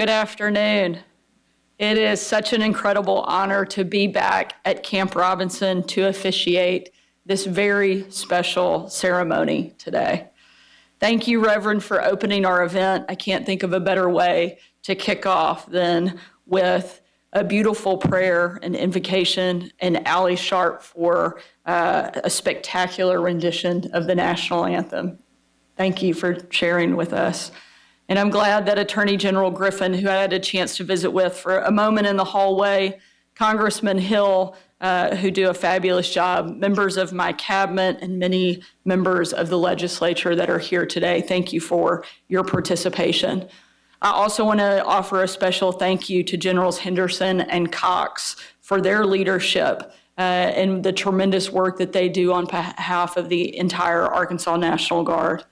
Good afternoon. It is such an incredible honor to be back at Camp Robinson to officiate this very special ceremony today. Thank you, Reverend, for opening our event. I can't think of a better way to kick off than with a beautiful prayer and invocation, and Allie Sharp for a spectacular rendition of the national anthem. Thank you for sharing with us. And I'm glad that Attorney General Griffin, who I had a chance to visit with for a moment in the hallway, Congressman Hill, who do a fabulous job, members of my cabinet, and many members of the legislature that are here today. Thank you for your participation. I also want to offer a special thank you to Generals Henderson and Cox for their leadership and the tremendous work that they do on behalf of the entire Arkansas National Guard.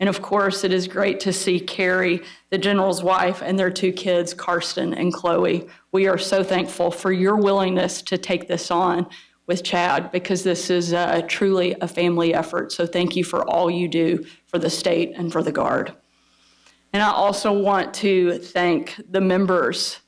And of course, it is great to see Carrie, the general's wife, and their two kids, Karsten and Chloe. We are so thankful for your willingness to take this on with Chad, because this is truly a family effort. So thank you for all you do for the state and for the Guard. And I also want to thank the members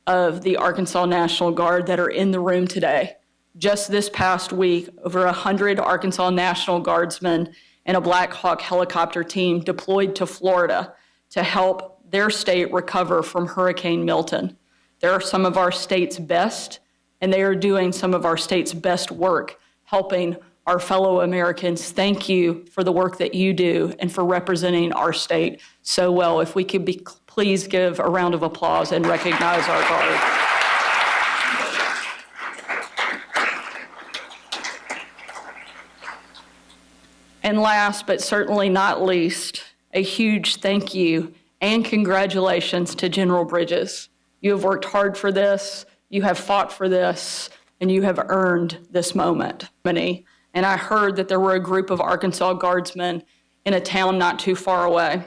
of the Arkansas National Guard that are in the room today. Just this past week, over 100 Arkansas National Guardsmen and a Black Hawk helicopter team deployed to Florida to help their state recover from Hurricane Milton. They're some of our state's best, and they are doing some of our state's best work helping our fellow Americans. Thank you for the work that you do and for representing our state so well. If we could please give a round of applause and recognize our Guard. And last but certainly not least, a huge thank you and congratulations to General Bridges. You have worked hard for this, you have fought for this, and you have earned this moment. And I heard that there were a group of Arkansas Guardsmen in a town not too far away.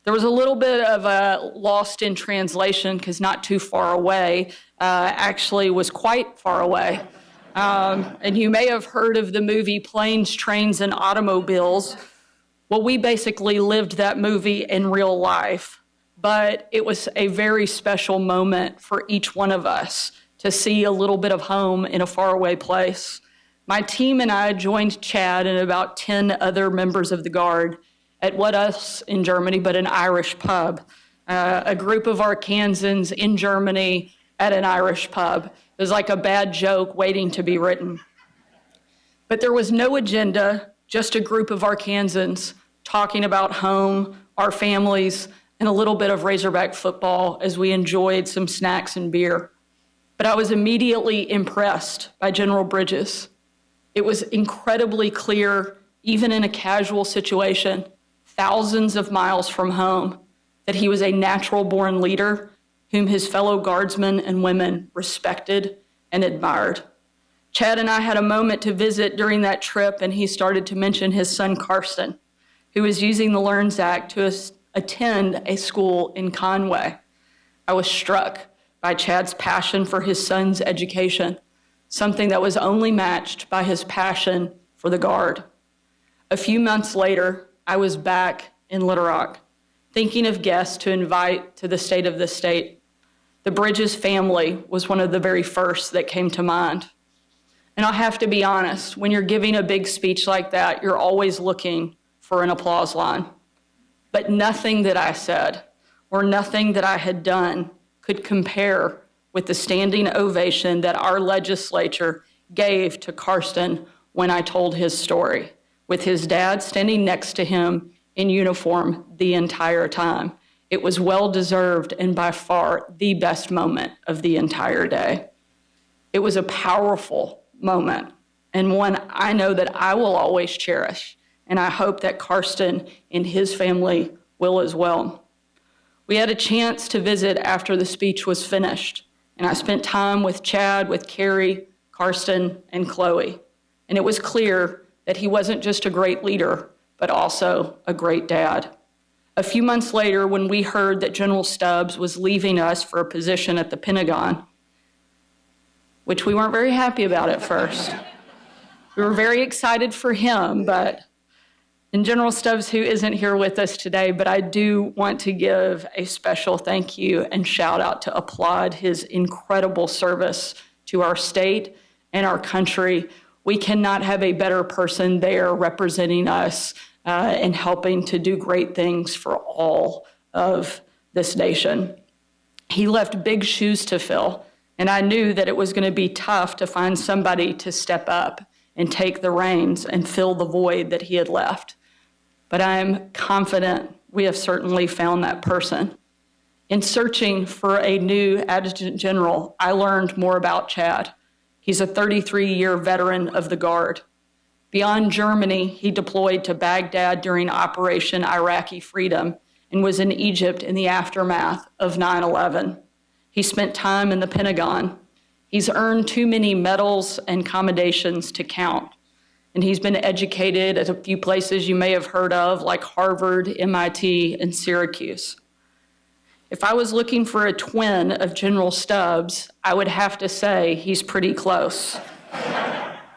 There was a little bit of a lost in translation, because not too far away actually was quite far away. And you may have heard of the movie Planes, Trains, and Automobiles. Well, we basically lived that movie in real life, but it was a very special moment for each one of us to see a little bit of home in a faraway place. My team and I joined Chad and about 10 other members of the Guard at what else in Germany but an Irish pub, a group of Arkansans in Germany at an Irish pub. It was like a bad joke waiting to be written. But there was no agenda, just a group of Arkansans talking about home, our families, and a little bit of Razorback football as we enjoyed some snacks and beer. But I was immediately impressed by General Bridges. It was incredibly clear, even in a casual situation, thousands of miles from home, that he was a natural-born leader whom his fellow guardsmen and women respected and admired. Chad and I had a moment to visit during that trip, and he started to mention his son, Karsten, who was using the LEARNS Act to attend a school in Conway. I was struck by Chad's passion for his son's education, something that was only matched by his passion for the Guard. A few months later, I was back in Little Rock, thinking of guests to invite to the State of the State. The Bridges family was one of the very first that came to mind. And I'll have to be honest, when you're giving a big speech like that, you're always looking for an applause line. But nothing that I said or nothing that I had done could compare with the standing ovation that our legislature gave to Karsten when I told his story, with his dad standing next to him in uniform the entire time. It was well-deserved and by far the best moment of the entire day. It was a powerful moment, and one I know that I will always cherish, and I hope that Karsten and his family will as well. We had a chance to visit after the speech was finished, and I spent time with Chad, with Carrie, Karsten, and Chloe. And it was clear that he wasn't just a great leader, but also a great dad. A few months later, when we heard that General Stubbs was leaving us for a position at the Pentagon, which we weren't very happy about at first. We were very excited for him, but And General Stubbs, who isn't here with us today, but I do want to give a special thank you and shout out to applaud his incredible service to our state and our country. We cannot have a better person there representing us and helping to do great things for all of this nation. He left big shoes to fill, and I knew that it was going to be tough to find somebody to step up and take the reins and fill the void that he had left. But I am confident we have certainly found that person. In searching for a new Adjutant General, I learned more about Chad. He's a 33-year veteran of the Guard. Beyond Germany, he deployed to Baghdad during Operation Iraqi Freedom and was in Egypt in the aftermath of 9/11. He spent time in the Pentagon. He's earned too many medals and commendations to count. And he's been educated at a few places you may have heard of, like Harvard, MIT, and Syracuse. If I was looking for a twin of General Stubbs, I would have to say he's pretty close.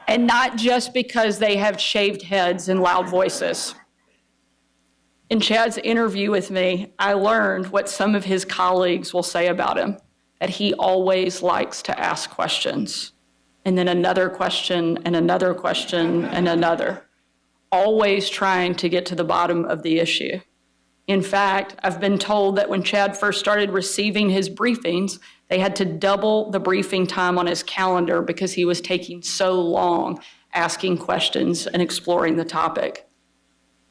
And not just because they have shaved heads and loud voices. In Chad's interview with me, I learned what some of his colleagues will say about him, that he always likes to ask questions, and then another question, and another question, and another, always trying to get to the bottom of the issue. In fact, I've been told that when Chad first started receiving his briefings, they had to double the briefing time on his calendar because he was taking so long asking questions and exploring the topic.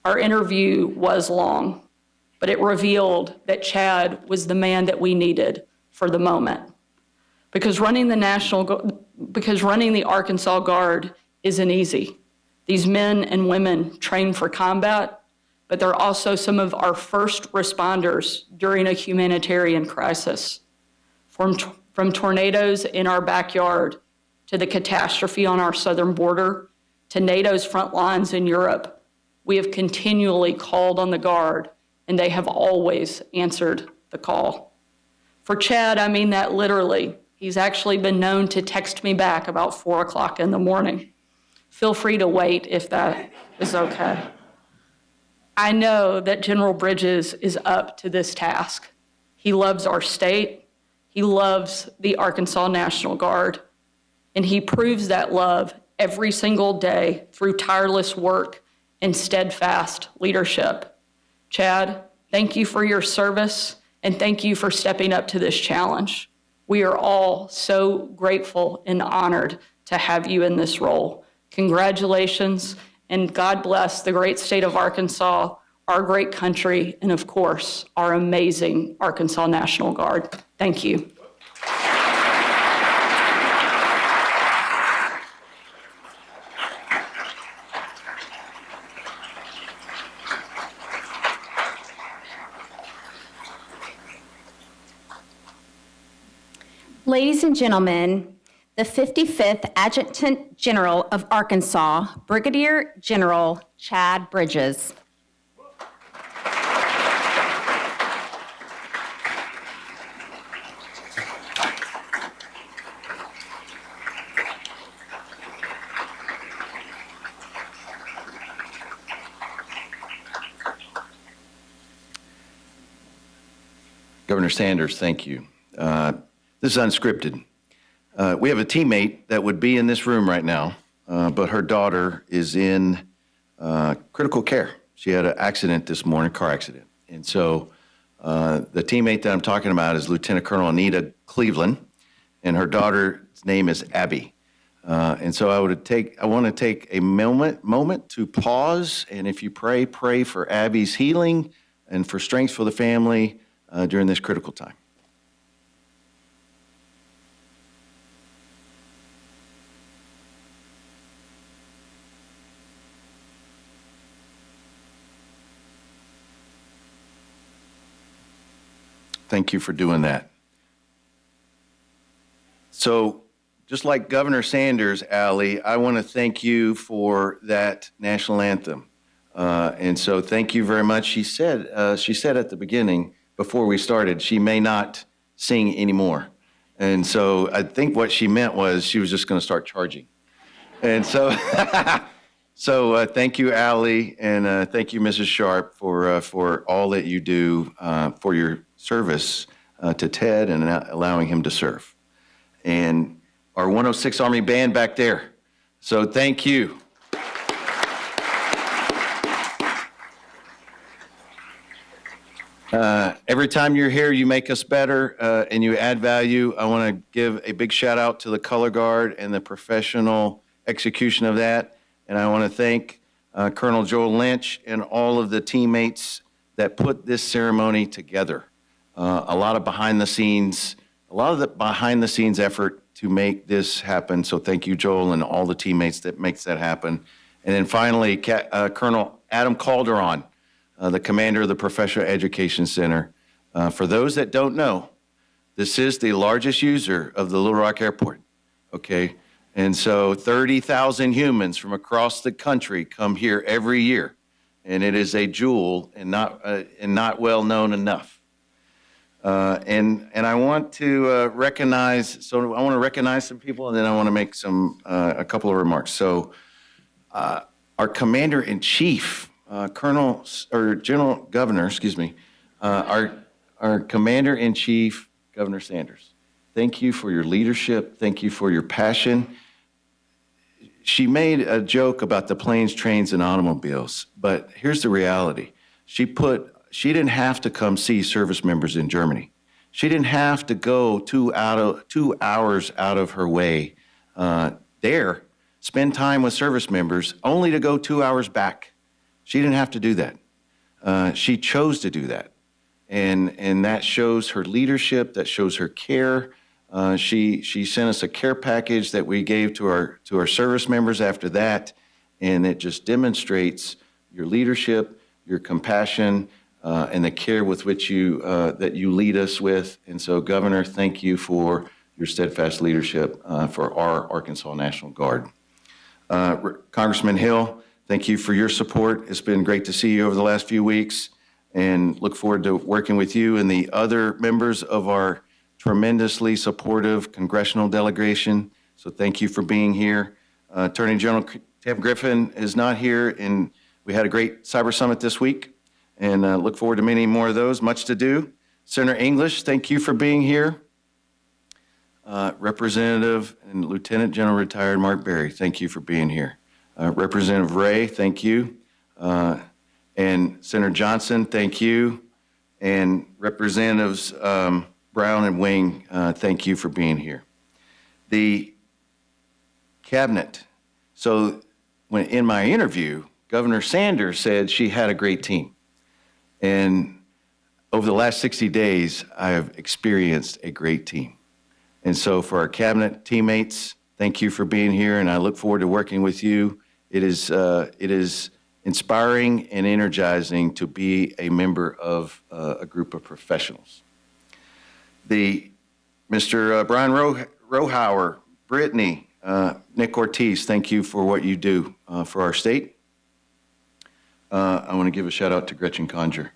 Our interview was long, but it revealed that Chad was the man that we needed for the moment. Because running the Arkansas Guard isn't easy. These men and women train for combat, but they're also some of our first responders during a humanitarian crisis. From tornadoes in our backyard to the catastrophe on our southern border to NATO's front lines in Europe, we have continually called on the Guard, and they have always answered the call. For Chad, I mean that literally. He's actually been known to text me back about 4 o'clock in the morning. Feel free to wait if that is okay. I know that General Bridges is up to this task. He loves our state. He loves the Arkansas National Guard. And he proves that love every single day through tireless work and steadfast leadership. Chad, thank you for your service, and thank you for stepping up to this challenge. We are all so grateful and honored to have you in this role. Congratulations, and God bless the great state of Arkansas, our great country, and of course, our amazing Arkansas National Guard. Thank you. Ladies and gentlemen, the 55th Adjutant General of Arkansas, Brigadier General Chad Bridges. Governor Sanders, thank you. This is unscripted. We have a teammate that would be in this room right now, but her daughter is in critical care. She had an accident this morning, car accident. And so the teammate that I'm talking about is Lieutenant Colonel Anita Cleveland, and her daughter's name is Abby. And so I want to take a moment to pause, and if you pray for Abby's healing and for strength for the family during this critical time. Thank you for doing that. So just like Governor Sanders, Allie, I want to thank you for that national anthem. And so thank you very much. She said at the beginning, before we started, she may not sing anymore. And so I think what she meant was she was just going to start charging. And so, So thank you, Allie, and thank you, Mrs. Sharp, for all that you do for your service to Ted and allowing him to serve. And our 106 Army Band back there. So thank you. Every time you're here, you make us better and you add value. I want to give a big shout out to the color guard and the professional execution of that. And I want to thank Colonel Joel Lynch and all of the teammates that put this ceremony together. A lot of behind the scenes effort to make this happen. So thank you, Joel, and all the teammates that makes that happen. And then finally, Colonel Adam Calderon, the commander of the Professional Education Center. For those that don't know, this is the largest user of the Little Rock Airport, okay? And so 30,000 humans from across the country come here every year, and it is a jewel and not well known enough. And I want to recognize some people, and then I want to make a couple of remarks. So our Commander-in-Chief, General Governor, our Commander-in-Chief, Governor Sanders. Thank you for your leadership. Thank you for your passion. She made a joke about the planes, trains, and automobiles, but here's the reality. She didn't have to come see service members in Germany. She didn't have to go 2 hours out of her way there, spend time with service members, only to go 2 hours back. She didn't have to do that. She chose to do that. And that shows her leadership, that shows her care. She sent us a care package that we gave to our service members after that, and it just demonstrates your leadership, your compassion, and the care with which that you lead us with. And so, Governor, thank you for your steadfast leadership for our Arkansas National Guard. Congressman Hill, thank you for your support. It's been great to see you over the last few weeks, and look forward to working with you and the other members of our tremendously supportive congressional delegation. So thank you for being here. Attorney General Tim Griffin is not here, and we had a great Cyber Summit this week, and look forward to many more of those. Much to do. Senator English, thank you for being here. Representative and Lieutenant General retired Mark Berry, thank you for being here. Representative Ray, thank you. And Senator Johnson, thank you. And Representatives Brown and Wing, thank you for being here. The cabinet. So in my interview, Governor Sanders said she had a great team. And over the last 60 days, I have experienced a great team. And so for our cabinet teammates, thank you for being here, and I look forward to working with you. It is inspiring and energizing to be a member of a group of professionals. Mr. Brian Rohauer, Brittany, Nick Ortiz, thank you for what you do for our state. I want to give a shout out to Gretchen Conger.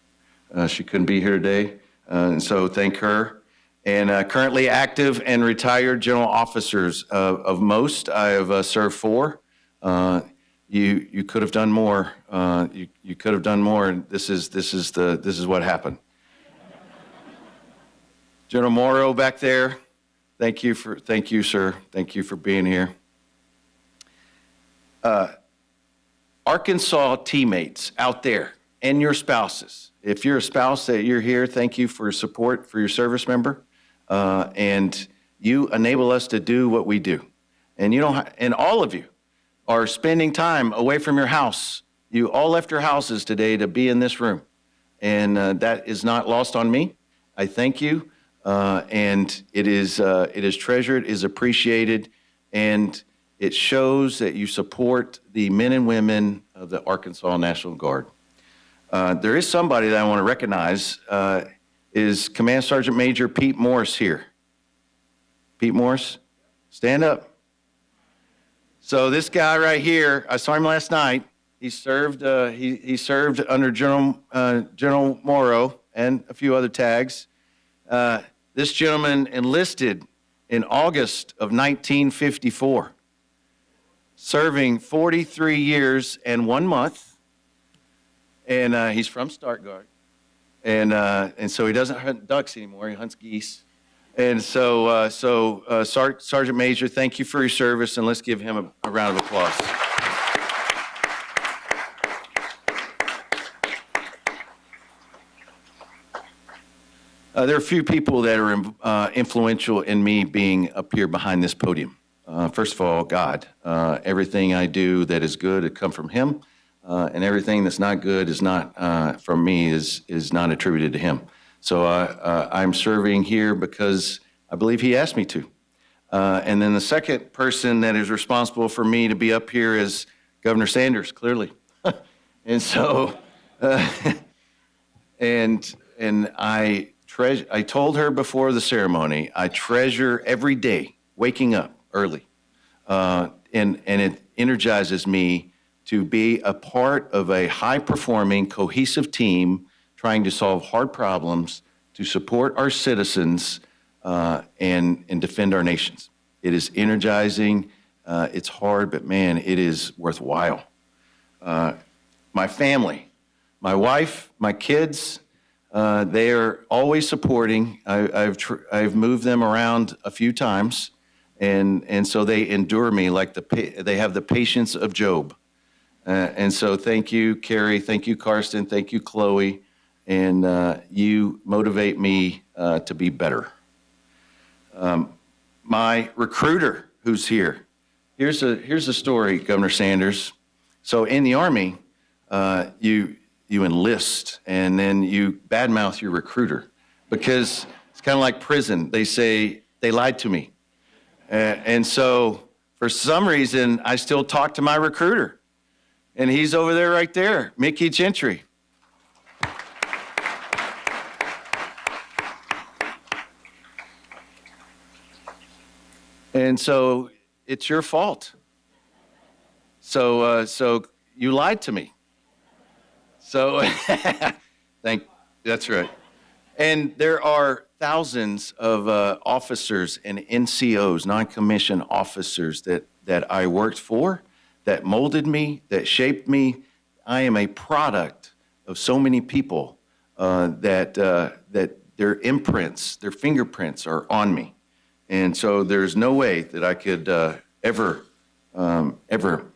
She couldn't be here today, and so thank her. And currently active and retired general officers of most, I have served for. You could have done more. You could have done more. And this is what happened. General Morrow back there, thank you, sir. Thank you for being here. Arkansas teammates out there and your spouses. If you're a spouse that you're here, thank you for your support for your service member. And you enable us to do what we do. And and all of you are spending time away from your house. You all left your houses today to be in this room. And that is not lost on me. I thank you. And it is treasured, is appreciated, and it shows that you support the men and women of the Arkansas National Guard. There is somebody that I want to recognize. Is Command Sergeant Major Pete Morris here? Pete Morris, stand up. So this guy right here, I saw him last night. He served. He served under General Morrow and a few other tags. This gentleman enlisted in August of 1954. serving 43 years and 1 month. And he's from Stuttgart. And so he doesn't hunt ducks anymore. He hunts geese. And so, Sergeant Major, thank you for your service, and let's give him a round of applause. There are a few people that are influential in me being up here behind this podium. First of all, God. Everything I do that is good, it comes from Him, and everything that's not good is not from me, is not attributed to Him. So I'm serving here because I believe He asked me to. And then the second person that is responsible for me to be up here is Governor Sanders, clearly. And so, and I told her before the ceremony, I treasure every day waking up early. And it energizes me to be a part of a high-performing, cohesive team trying to solve hard problems, to support our citizens, and defend our nations. It is energizing. It's hard, but man, it is worthwhile. My family, my wife, my kids, they are always supporting. I've moved them around a few times, and so they endure me like they have the patience of Job. And so thank you, Carrie. Thank you, Karsten. Thank you, Chloe. And you motivate me to be better. My recruiter, who's here. Here's a story, Governor Sanders. So in the Army, you enlist, and then you badmouth your recruiter because it's kind of like prison. They say, they lied to me. And so for some reason, I still talk to my recruiter. And he's over there right there, Mickey Gentry. And so it's your fault. So you lied to me. So that's right. And there are thousands of officers and NCOs, non-commissioned officers that I worked for, that molded me, that shaped me. I am a product of so many people that their imprints, their fingerprints are on me. And so there's no way that I could ever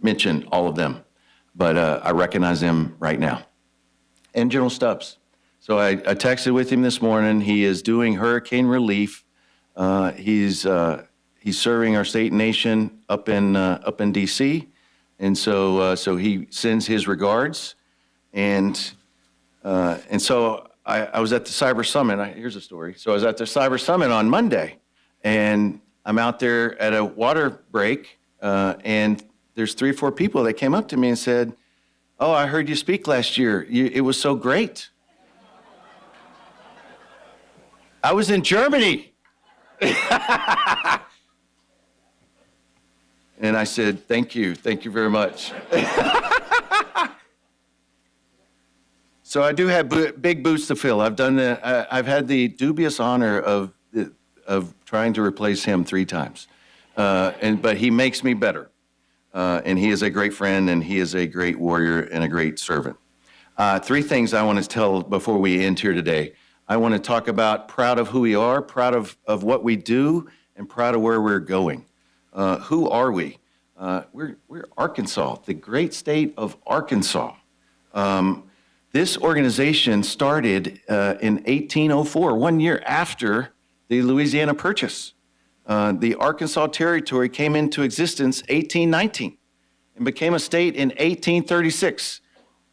mention all of them. But I recognize them right now. And General Stubbs. So I texted with him this morning. He is doing hurricane relief. He's serving our state and nation up in D.C., and so he sends his regards. And so I was at the Cyber Summit. Here's a story. So I was at the Cyber Summit on Monday, and I'm out there at a water break, and there's 3 or 4 people that came up to me and said, "Oh, I heard you speak last year. It was so great." I was in Germany. And I said, thank you very much. So I do have big boots to fill. I've had the dubious honor of trying to replace him 3 times. But he makes me better. And he is a great friend, and he is a great warrior and a great servant. 3 things I want to tell before we end here today. I want to talk about proud of who we are, proud of what we do, and proud of where we're going. Who are we? We're Arkansas, the great state of Arkansas. This organization started in 1804, 1 year after the Louisiana Purchase. The Arkansas Territory came into existence 1819 and became a state in 1836.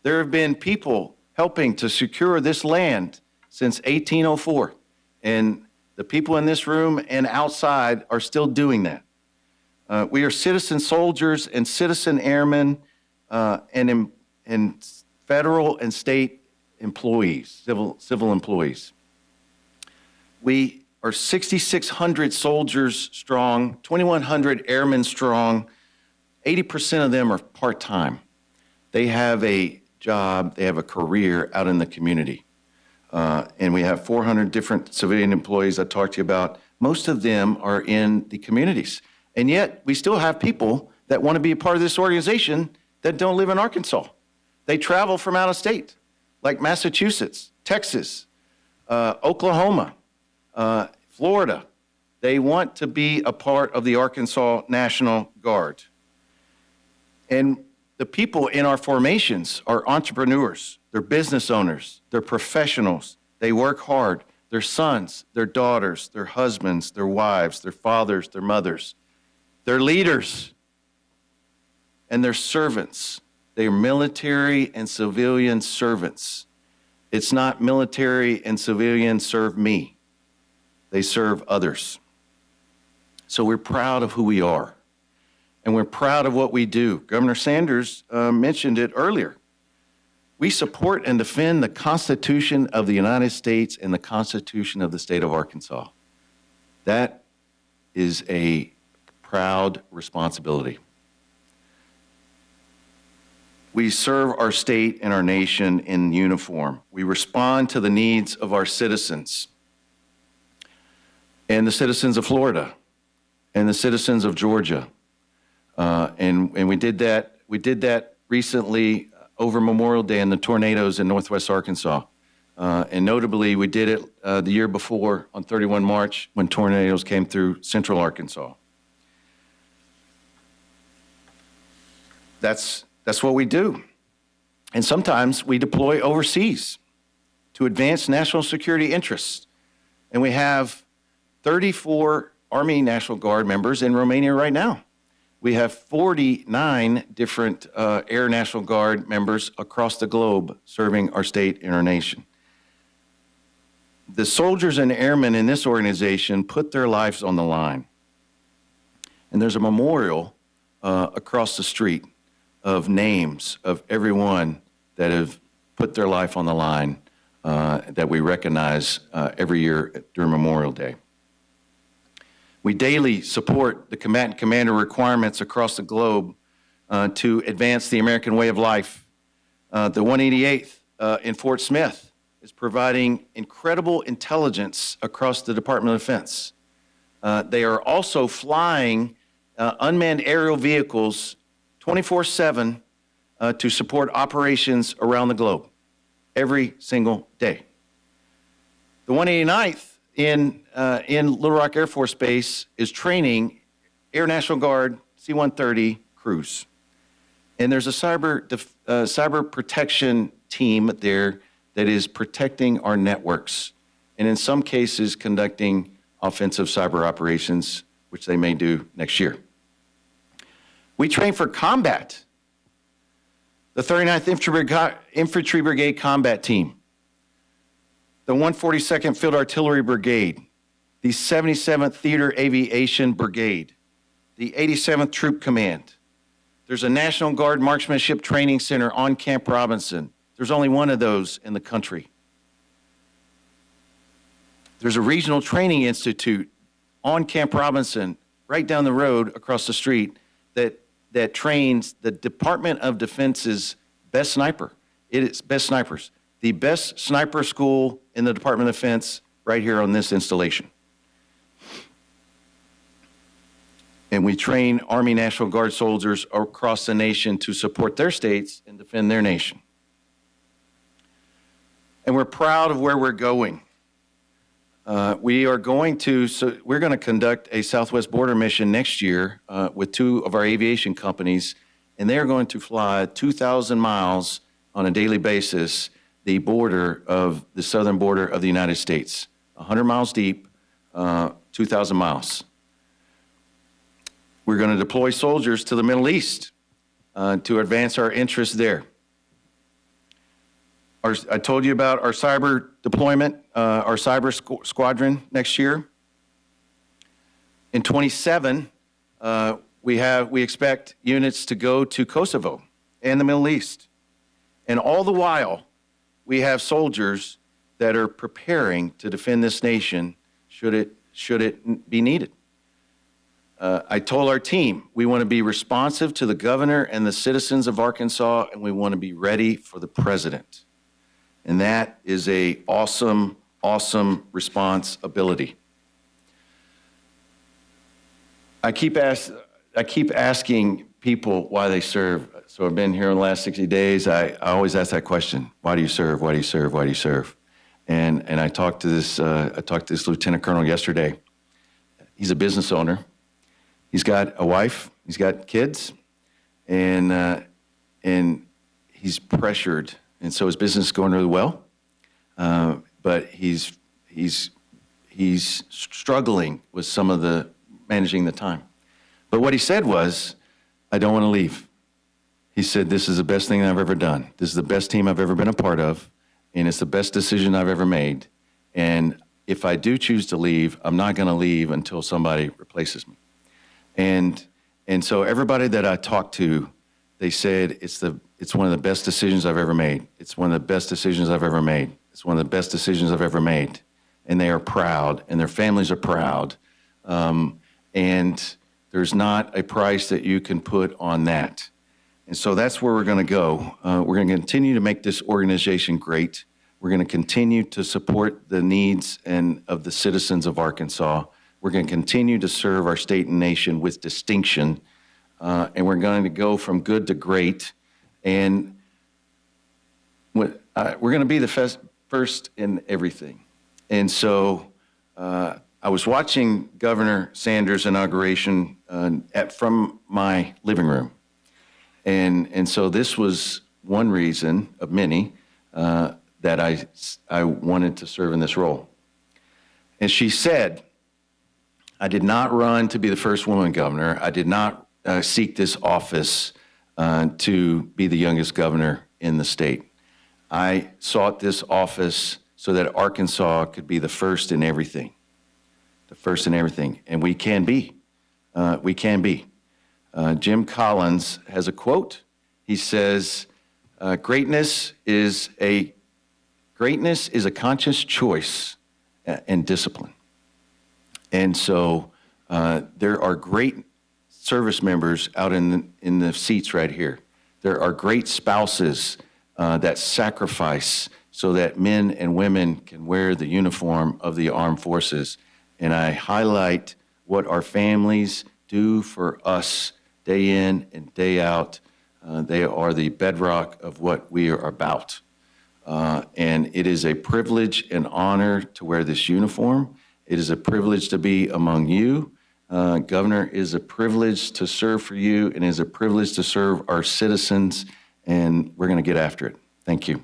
There have been people helping to secure this land since 1804, and the people in this room and outside are still doing that. We are citizen soldiers and citizen airmen and federal and state employees, civil employees. We are 6,600 soldiers strong, 2,100 airmen strong. 80% of them are part-time. They have a job, they have a career out in the community. And we have 400 different civilian employees I talked to you about. Most of them are in the communities. And yet, we still have people that want to be a part of this organization that don't live in Arkansas. They travel from out of state, like Massachusetts, Texas, Oklahoma, Florida. They want to be a part of the Arkansas National Guard. And the people in our formations are entrepreneurs, they're business owners, they're professionals, they work hard, their sons, their daughters, their husbands, their wives, their fathers, their mothers, they're leaders, and they're servants. They're military and civilian servants. It's not military and civilian serve me. They serve others. So we're proud of who we are, and we're proud of what we do. Governor Sanders mentioned it earlier. We support and defend the Constitution of the United States and the Constitution of the state of Arkansas. That is a proud responsibility. We serve our state and our nation in uniform. We respond to the needs of our citizens and the citizens of Florida and the citizens of Georgia. And we did that recently over Memorial Day and the tornadoes in Northwest Arkansas. And notably, we did it the year before on 31 March when tornadoes came through Central Arkansas. That's what we do. And sometimes we deploy overseas to advance national security interests. And we have 34 Army National Guard members in Romania right now. We have 49 different Air National Guard members across the globe serving our state and our nation. The soldiers and airmen in this organization put their lives on the line. And there's a memorial across the street of names of everyone that have put their life on the line that we recognize every year during Memorial Day. We daily support the combatant commander requirements across the globe to advance the American way of life. The 188th in Fort Smith is providing incredible intelligence across the Department of Defense. They are also flying unmanned aerial vehicles 24/7 to support operations around the globe every single day. The 189th in Little Rock Air Force Base is training Air National Guard C-130 crews. And there's a cyber protection team there that is protecting our networks, and in some cases conducting offensive cyber operations, which they may do next year. We train for combat. The 39th Infantry Brigade Combat Team, the 142nd Field Artillery Brigade, the 77th Theater Aviation Brigade, the 87th Troop Command. There's a National Guard Marksmanship Training Center on Camp Robinson. There's only one of those in the country. There's a Regional Training Institute on Camp Robinson, right down the road across the street, that trains the Department of Defense's best sniper. It is best snipers. The best sniper school in the Department of Defense right here on this installation. And we train Army National Guard soldiers across the nation to support their states and defend their nation. And we're proud of where we're going. We're going to conduct a Southwest Border mission next year with two of our aviation companies, and they're going to fly 2,000 miles on a daily basis, the southern border of the United States, 100 miles deep, 2,000 miles. We're going to deploy soldiers to the Middle East to advance our interests there. I told you about our cyber deployment, our cyber squadron next year. In 27, we expect units to go to Kosovo and the Middle East. And all the while, we have soldiers that are preparing to defend this nation should it be needed. I told our team we want to be responsive to the governor and the citizens of Arkansas, and we want to be ready for the president. And that is a awesome, awesome responsibility. I keep asking people why they serve. So I've been here in the last 60 days. I always ask that question: why do you serve? Why do you serve? Why do you serve? And I talked to this lieutenant colonel yesterday. He's a business owner. He's got a wife. He's got kids, and he's pressured, and so his business is going really well. But he's struggling with some of the managing the time. But what he said was, I don't want to leave. He said, this is the best thing I've ever done. This is the best team I've ever been a part of, and it's the best decision I've ever made. And if I do choose to leave, I'm not going to leave until somebody replaces me. And so everybody that I talked to, they said, it's one of the best decisions I've ever made. It's one of the best decisions I've ever made. It's one of the best decisions I've ever made. And they are proud, and their families are proud. And there's not a price that you can put on that. And so that's where we're going to go. We're going to continue to make this organization great. We're going to continue to support the needs of the citizens of Arkansas. We're going to continue to serve our state and nation with distinction. And we're going to go from good to great. And we're going to be the first in everything. And so I was watching Governor Sanders' inauguration from my living room. And so this was one reason of many that I wanted to serve in this role. And she said, I did not run to be the first woman governor. I did not seek this office to be the youngest governor in the state. I sought this office so that Arkansas could be the first in everything. The first in everything. And we can be. We can be. Jim Collins has a quote. He says, greatness is a conscious choice and discipline. And so there are great service members out in the seats right here. There are great spouses that sacrifice so that men and women can wear the uniform of the armed forces. And I highlight what our families do for us day in and day out. They are the bedrock of what we are about. And it is a privilege and honor to wear this uniform. It is a privilege to be among you. Governor, it is a privilege to serve for you, and it is a privilege to serve our citizens, and we're going to get after it. Thank you.